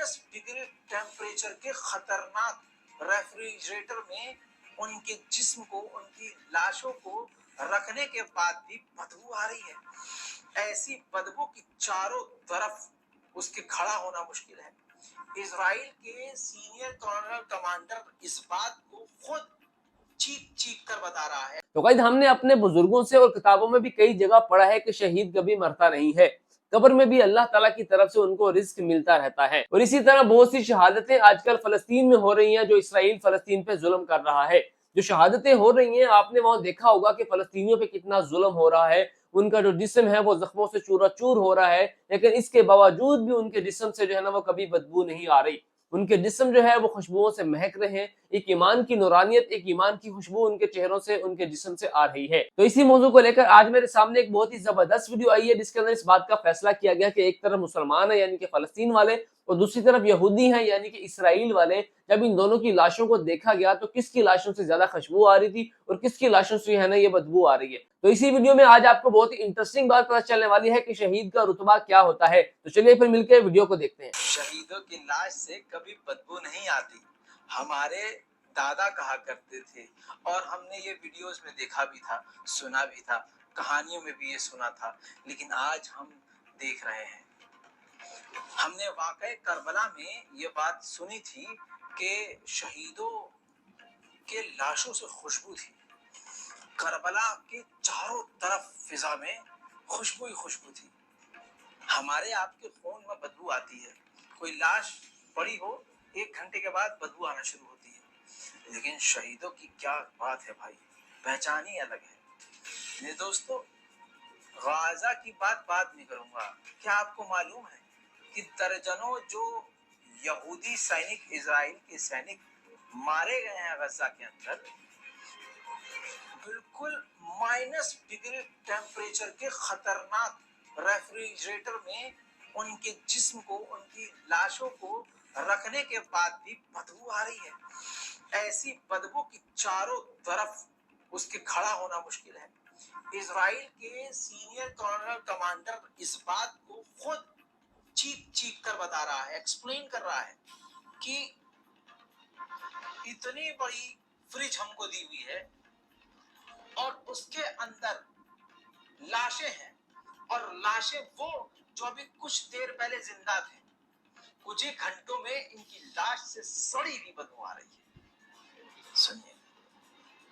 Degree temperature के खतरनाक refrigerator में उनके जिस्म को, उनकी लाशों को रखने के बाद भी बदबू आ रही है। ऐसी बदबू की चारों तरफ उसके खड़ा होना मुश्किल है। इजराइल के सीनियर कर्नल कमांडर इस बात को खुद चीख चीख कर बता रहा है। तो गाइस, हमने अपने बुजुर्गों से और किताबों में भी कई जगह पढ़ा है कि शहीद कभी मरता नहीं है, कब्र में भी अल्लाह ताला की तरफ से उनको रिस्क मिलता रहता है। और इसी तरह बहुत सी शहादतें आजकल फलस्तीन में हो रही हैं, जो इसराइल फलस्तीन पे जुल्म कर रहा है। जो शहादतें हो रही हैं, आपने वहां देखा होगा कि फलस्तीनियों पे कितना जुल्म हो रहा है, उनका जो जिस्म है वो जख्मों से चूराचूर हो रहा है, लेकिन इसके बावजूद भी उनके जिस्म से जो है ना वो कभी बदबू नहीं आ रही। उनके जिस्म जो है वो खुशबुओं से महक रहे हैं। एक ईमान की नूरानियत, एक ईमान की खुशबू उनके चेहरों से, उनके जिस्म से आ रही है। तो इसी मौजू को लेकर आज मेरे सामने एक बहुत ही जबरदस्त वीडियो आई है, जिसके अंदर इस बात का फैसला किया गया कि एक तरफ मुसलमान है यानी कि फलस्तीन वाले, और दूसरी तरफ यहूदी हैं यानी कि इसराइल वाले। जब इन दोनों की लाशों को देखा गया तो किसकी लाशों से ज्यादा खुशबू आ रही थी और किसकी लाशों से है ना ये बदबू आ रही है। तो इसी वीडियो में आज आपको बहुत ही इंटरेस्टिंग बात पता चलने वाली है कि शहीद का रुतबा क्या होता है। तो चलिए फिर मिलकर वीडियो को देखते हैं। शहीदों की लाश से कभी बदबू नहीं आती, हमारे दादा कहा करते थे, और हमने ये वीडियोस में देखा भी था, सुना भी था, कहानियों में भी ये सुना था। लेकिन आज हम देख रहे हैं। हमने वाकई करबला में ये बात सुनी थी कि शहीदों के लाशों से खुशबू थी। करबला के चारों तरफ फिजा में खुशबू ही खुशबू थी। हमारे आपके खून में बदबू आती है, कोई लाश पड़ी हो 1 घंटे के बाद बदबू आना शुरू होती है। लेकिन शहीदों की क्या बात है भाई, पहचान ही अलग है। मेरे दोस्तों, गाजा की बात बाद में करूंगा। क्या आपको मालूम है कि दर्जनों जो यहूदी सैनिक, इजराइल के सैनिक मारे गए हैं गजा के अंदर, बिल्कुल माइनस डिग्री टेम्परेचर के खतरनाक रेफ्रिजरेटर में उनके जिस्म को, उनकी लाशों को रखने के बाद भी बदबू आ रही है। ऐसी बदबू की चारों तरफ उसके खड़ा होना मुश्किल है। इजराइल के सीनियर कर्नल कमांडर इस बात को खुद चीख चीख कर बता रहा है, एक्सप्लेन कर रहा है कि इतनी बड़ी फ्रिज हमको दी हुई है और उसके अंदर लाशें हैं, और लाशें वो जो अभी कुछ देर पहले जिंदा थे, कुछ ही घंटों में इनकी लाश से सड़ी हुई बदबू आ रही है। सुनिए,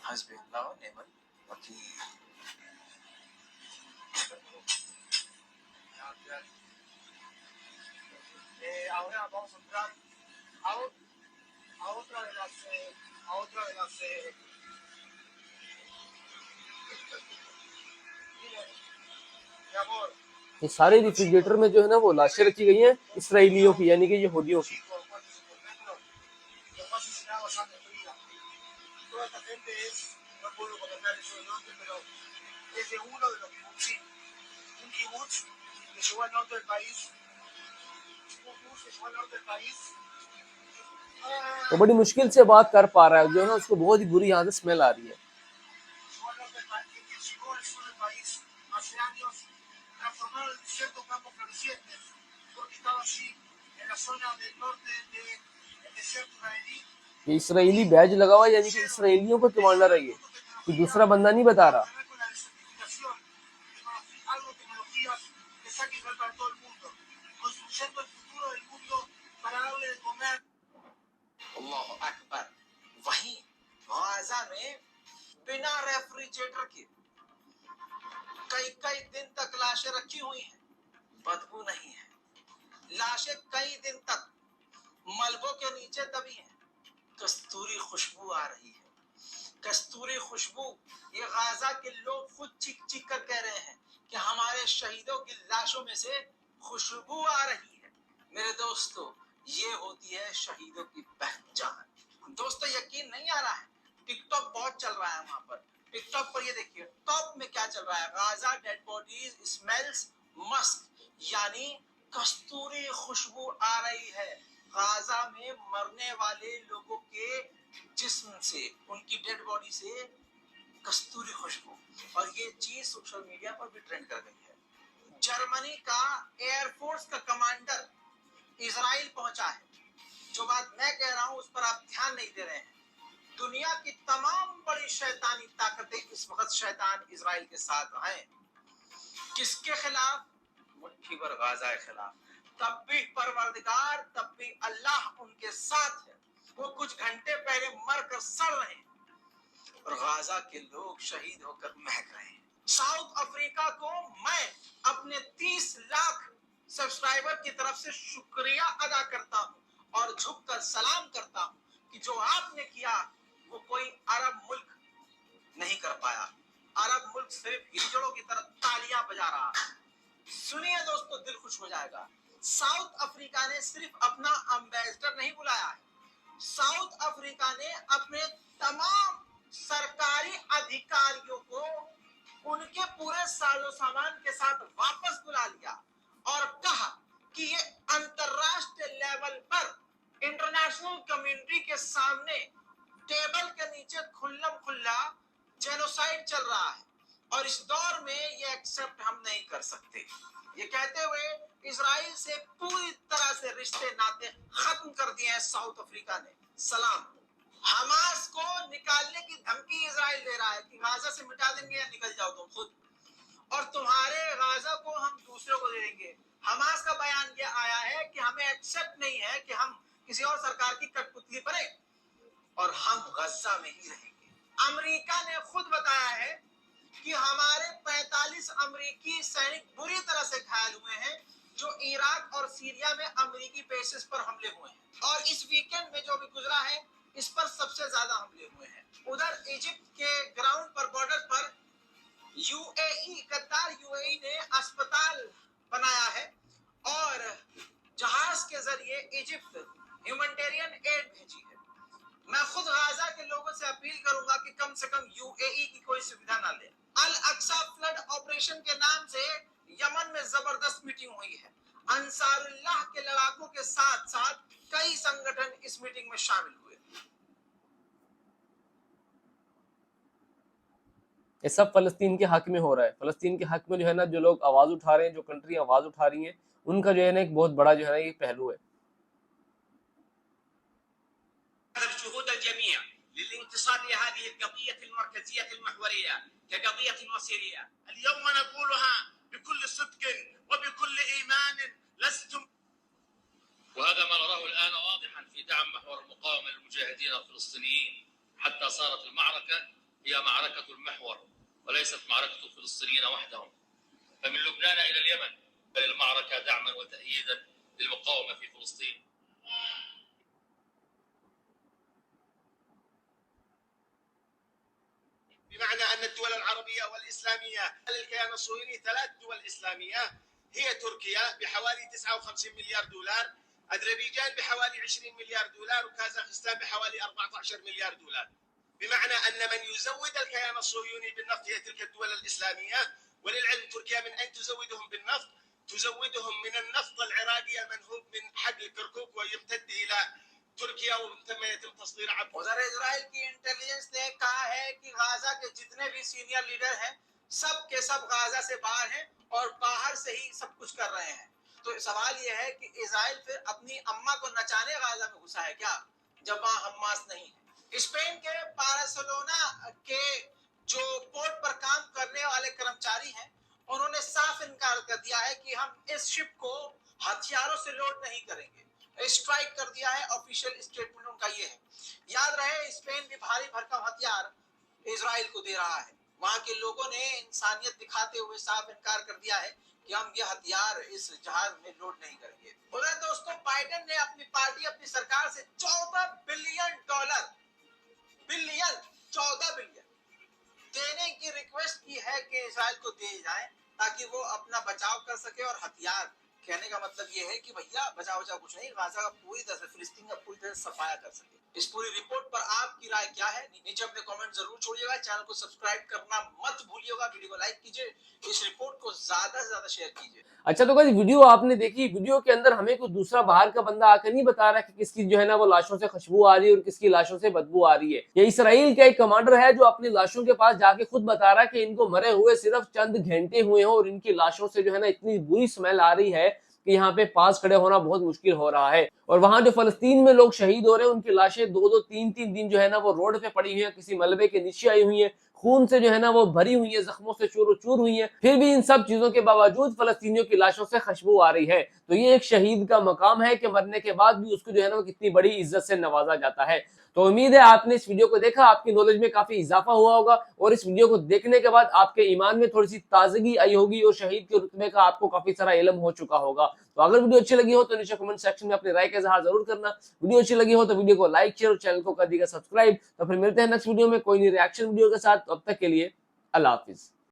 हस्बुल्लाह व निअमल वकील। Ahora vamos a entrar a otra de las mi amor, ये सारे रेफ्रिजरेटर में जो है ना वो लाशें रखी गई हैं इसराइलियों की यानी कि यहूदियों की। वो बड़ी मुश्किल से बात कर पा रहा है, जो है ना उसको बहुत ही बुरी यहाँ से स्मेल आ रही है। ये इसराइली बैज लगा हुआ है यानी कि इसराइलियों का कमांडर है, ये दूसरा बंदा नहीं बता रहा। अल्लाह अकबर। वहीं गाजा में बिना रेफ्रिजरेटर के कई दिन तक लाशें रखी हुई हैं, बदबू नहीं है। लाशें कई दिन तक मलबों के नीचे दबी हैं, कस्तूरी खुशबू आ रही है। कस्तूरी खुशबू, ये गाजा के लोग खुद चीख चीख कर कह रहे हैं कि हमारे शहीदों की लाशों में से खुशबू आ रही है। मेरे दोस्तों, ये होती है शहीदों की पहचान। दोस्तों, यकीन नहीं आ रहा है, टिकटॉक बहुत चल रहा है वहां पर। टिकटॉक पर ये देखिए, टॉप में क्या चल रहा है, Gaza dead bodies smells Musk, यानी कस्तूरी खुशबू आ रही है। गाजा में मरने वाले लोगों के जिस्म से, उनकी डेड बॉडी से कस्तूरी खुशबू, और ये चीज सोशल मीडिया पर भी ट्रेंड कर गई है। जर्मनी का एयरफोर्स का कमांडर इजराइल पहुंचा है ध्यान नहीं दे रहे हैं। दुनिया की तमाम बड़ी शैतानी ताकतें इस वक्त शैतान इजराइल के साथ हैं। किसके खिलाफ? मुट्ठी भर गाजा के खिलाफ। तब भी परवरदिगार, तब भी अल्लाह उनके साथ है। वो कुछ घंटे पहले मर कर सड़ रहे हैं और गाजा के लोग शहीद होकर महक रहे हैं। साउथ अफ्रीका को मैं अपने 30 लाख सब्सक्राइबर की तरफ से शुक्रिया अदा करता हूं और झुककर सलाम करता हूं कि जो आपने किया वो कोई अरब मुल्क नहीं कर पाया। अरब मुल्क सिर्फ हिजड़ों की तरह तालियां बजा रहा है। सुनिए दोस्तों, दिल खुश हो जाएगा। साउथ अफ्रीका ने सिर्फ अपना एम्बेसडर नहीं बुलाया है, साउथ अफ्रीका ने अपने तमाम सरकारी अधिकारियों को उनके पूरे साजो सामान के साथ वापस बुला लिया और कहा कि ये अंतरराष्ट्रीय लेवल पर इंटरनेशनल कम्युनिटी के सामने टेबल के नीचे खुल्लम खुल्ला जेनोसाइड चल रहा है और इस दौर में ये एक्सेप्ट हम नहीं कर सकते। ये कहते हुए इजराइल से पूरी तरह से रिश्ते नाते खत्म कर दिए हैं साउथ अफ्रीका ने। सलाम। हमास को निकालने की धमकी इजराइल दे रहा है कि गाजा से मिटा देंगे या निकल जाओ तुम खुद, और तुम्हारे गाजा को हम दूसरों को दे देंगे। हमास का बयान ये आया है कि हमें एक्सेप्ट नहीं है कि हम किसी और सरकार की कठपुतली बने और हम गजा में ही रहेंगे। अमेरिका ने खुद बताया है कि हमारे 45 अमेरिकी सैनिक बुरी तरह से घायल हुए हैं जो इराक और सीरिया में अमेरिकी बेसिस पर हमले हुए हैं, और इस वीकेंड में जो भी गुजरा है इस पर सबसे ज्यादा हमले हुए हैं। उधर इजिप्ट के ग्राउंड पर, बॉर्डर पर यूएई, कतार यूएई ने अस्पताल बनाया है और जहाज के जरिए इजिप्ट ह्यूमैनिटेरियन एड भेजी है। मैं खुद गाजा के लोगों से अपील करूंगा कि कम से कम यूएई की कोई सुविधा ना ले। अल अक्सा फ्लड ऑपरेशन के नाम से यमन में जबरदस्त मीटिंग हुई है। अंसारुल्लाह के लड़ाकों के साथ साथ कई संगठन इस मीटिंग में शामिल हुए। ये सब फलस्तीन के हक में हो रहा है। फलस्तीन के हक में जो है ना, जो लोग आवाज उठा रहे हैं, जो कंट्री आवाज उठा रही हैं, उनका जो है ना एक बहुत बड़ा जो है ना ये पहलू है। للانتصار لهذه القضية المركزية المحورية كقضية مصيرية. اليوم نقولها بكل صدق وبكل إيمان. لستم، وهذا ما نراه الآن واضحا في دعم محور المقاومة للمجاهدين الفلسطينيين، حتى صارت المعركة هي معركة المحور وليست معركة الفلسطينيين وحدهم، فمن لبنان إلى اليمن بل المعركة دعما وتأييدا للمقاومة في فلسطين. بمعنى أن الدول العربية والإسلامية الكيان الصهيوني 3 دول إسلامية هي تركيا بحوالي 59 مليار دولار، أذربيجان بحوالي 20 مليار دولار، وكازاخستان بحوالي 14 مليار دولار. بمعنى أن من يزود الكيان الصهيوني بالنفط هي تلك الدول الإسلامية. وللعلم تركيا من أين تزودهم بالنفط؟ تزودهم من النفط العراقي المنهوب من حقل كركوك ويمتد إلى ترکیا ثم يتم تصدير عبد. उधर इजराइल की इंटेलिजेंस ने कहा है कि गाजा के जितने भी सीनियर लीडर हैं सब के सब गाजा से बाहर हैं और बाहर से ही सब कुछ कर रहे हैं। तो सवाल यह है कि इजराइल फिर अपनी अम्मा को नचाने गाजा में घुसा है क्या, जब वहां हमास नहीं है। स्पेन के बार्सिलोना के जो पोर्ट पर काम करने वाले कर्मचारी हैं उन्होंने साफ इनकार कर दिया है कि हम इस शिप को हथियारों से लोड नहीं करेंगे। स्ट्राइक कर दिया है, ऑफिशियल स्टेटमेंट उनका ये है। याद रहे, स्पेन भी भारी भरकम हथियार इजराइल को दे रहा है। वहां के लोगों ने इंसानियत दिखाते हुए साफ इनकार कर दिया है कि हम ये हथियार इस जहाज में लोड नहीं करेंगे। उधर दोस्तों, बाइडेन ने अपनी पार्टी, अपनी सरकार से $14 बिलियन देने की रिक्वेस्ट की है कि इजराइल को दिए जाए ताकि वो अपना बचाव कर सके। और हथियार कहने का मतलब ये है कि भैया बचाव कुछ नहीं, गाजा का पूरी तरह से, फिलिस्तीन का पूरी तरह से सफाया कर सके। इस पूरी रिपोर्ट पर आपकी राय क्या है, नीचे अपने कमेंट जरूर छोड़िएगा। चैनल को सब्सक्राइब करना मत भूलिएगा, वीडियो को लाइक कीजिए, इस रिपोर्ट को ज्यादा से ज्यादा शेयर कीजिए। अच्छा, तो गाइस वीडियो आपने देखी, वीडियो के अंदर हमें कोई दूसरा बाहर का बंदा आकर नहीं बता रहा कि किसकी जो है ना वो लाशों से खुशबू आ रही है और किसकी लाशों से बदबू आ रही है। ये इसराइल का एक कमांडर है जो अपनी लाशों के पास जाके खुद बता रहा है कि इनको मरे हुए सिर्फ चंद घंटे हुए हैं और इनकी लाशों से जो है ना इतनी बुरी स्मेल आ रही है کہ यहाँ पे पास खड़े होना बहुत मुश्किल हो रहा है। और वहाँ जो फलस्तीन में लोग शहीद हो रहे हैं उनकी लाशें 2-2, 3-3 दिन जो है ना वो रोड पे पड़ी हुई हैं, किसी मलबे के नीचे आई हुई हैं, खून से जो है ना वो भरी हुई है, जख्मों से चूर हुई है। फिर भी इन सब चीजों के बावजूद फलस्तीनियों की लाशों से खुशबू आ रही है। तो ये एक शहीद का मकाम है कि मरने के बाद भी उसको जो है ना वो कितनी बड़ी इज्जत से नवाजा जाता है। तो उम्मीद है आपने इस वीडियो को देखा, आपकी नॉलेज में काफी इजाफा हुआ होगा और इस वीडियो को देखने के बाद आपके ईमान में थोड़ी सी ताजगी आई होगी और शहीद के रुतबे का आपको काफी सारा इल्म हो चुका होगा। तो अगर वीडियो अच्छी लगी हो तो नीचे कमेंट सेक्शन में अपनी राय का इजहार जरूर करना। वीडियो अच्छी लगी हो तो वीडियो को लाइक शेयर और चैनल को कर दीजिएगा सब्सक्राइब। तो फिर मिलते हैं नेक्स्ट वीडियो में कोई नई रिएक्शन वीडियो के साथ। अब तक के लिए अल्लाह हाफिज।